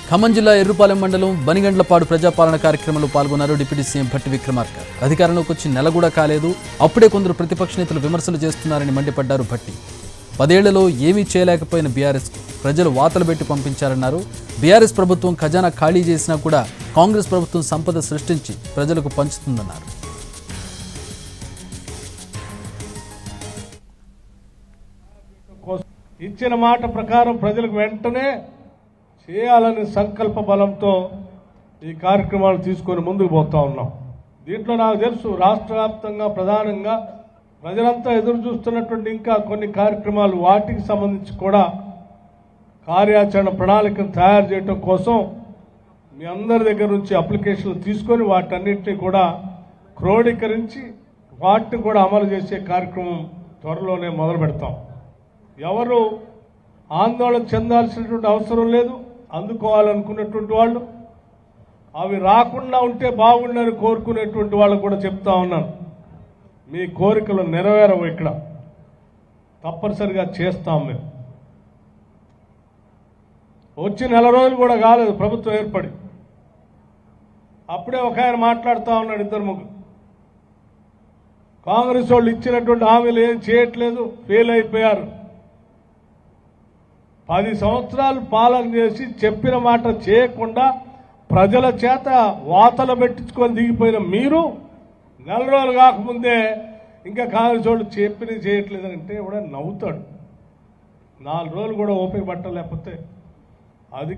ఖమ్మం జిల్లా ఎర్రుపాలెం మండలం బనిగండ్లపాడు ప్రజాపాలన కార్యక్రమంలో పాల్గొన్నారు డిప్యూటీ సీఎం భట్టి విక్రమార్క. అధికారంలోకి వచ్చి నెల కూడా కాలేదు, అప్పుడే కొందరు ప్రతిపక్ష నేతలు విమర్శలు చేస్తున్నారని మండిపడ్డారు భట్టి. 10 ఏళ్లలో ఏమీ చేయలేకపోయిన బీఆర్ఎస్కు ప్రజలు వాతలు పెట్టి పంపించారన్నారు. బీఆర్ఎస్ ప్రభుత్వం ఖజానా ఖాళీ చేసినా కూడా కాంగ్రెస్ ప్రభుత్వం సంపద సృష్టించి ప్రజలకు పంచుతుందన్నారు. ఇచ్చిన మాట ప్రకారం ప్రజలకు వెంటనే చేయాలనే సంకల్ప బలంతో ఈ కార్యక్రమాలు తీసుకొని ముందుకు పోతా ఉన్నాం. దీంట్లో నాకు తెలుసు రాష్ట్ర వ్యాప్తంగా ప్రధానంగా ప్రజలంతా ఎదురు చూస్తున్నటువంటి ఇంకా కొన్ని కార్యక్రమాలు, వాటికి సంబంధించి కూడా కార్యాచరణ ప్రణాళికను తయారు చేయడం కోసం మీ అందరి దగ్గర నుంచి అప్లికేషన్లు తీసుకొని వాటన్నింటినీ కూడా క్రోడీకరించి వాటిని కూడా అమలు చేసే కార్యక్రమం త్వరలోనే మొదలు పెడతాం. ఎవరు ఆందోళన చెందాల్సినటువంటి అవసరం లేదు. అందుకోవాలనుకున్నటువంటి వాళ్ళు అవి రాకుండా ఉంటే బాగుండని కోరుకునేటువంటి వాళ్ళకు కూడా చెప్తా ఉన్నాను, మీ కోరికలు నెరవేరవు, ఇక్కడ తప్పనిసరిగా చేస్తాం. మేము వచ్చి నెల రోజులు కూడా కాలేదు ప్రభుత్వం ఏర్పడి, అప్పుడే ఒక ఆయన మాట్లాడుతూ ఉన్నాడు, 2-3 కాంగ్రెస్ వాళ్ళు ఇచ్చినటువంటి హామీలు ఏం చేయట్లేదు, ఫెయిల్ అయిపోయారు. 10 సంవత్సరాలు పాలన చేసి చెప్పిన మాట చేయకుండా ప్రజల చేత వాతలు పెట్టించుకొని దిగిపోయిన మీరు నెల రోజులు కాకముందే ఇంకా కాంగ్రెస్ వాళ్ళు చెప్పినవి చేయట్లేదంటే కూడా నవ్వుతాడు. 4 రోజులు కూడా ఓపిక పట్టలేకపోతే అది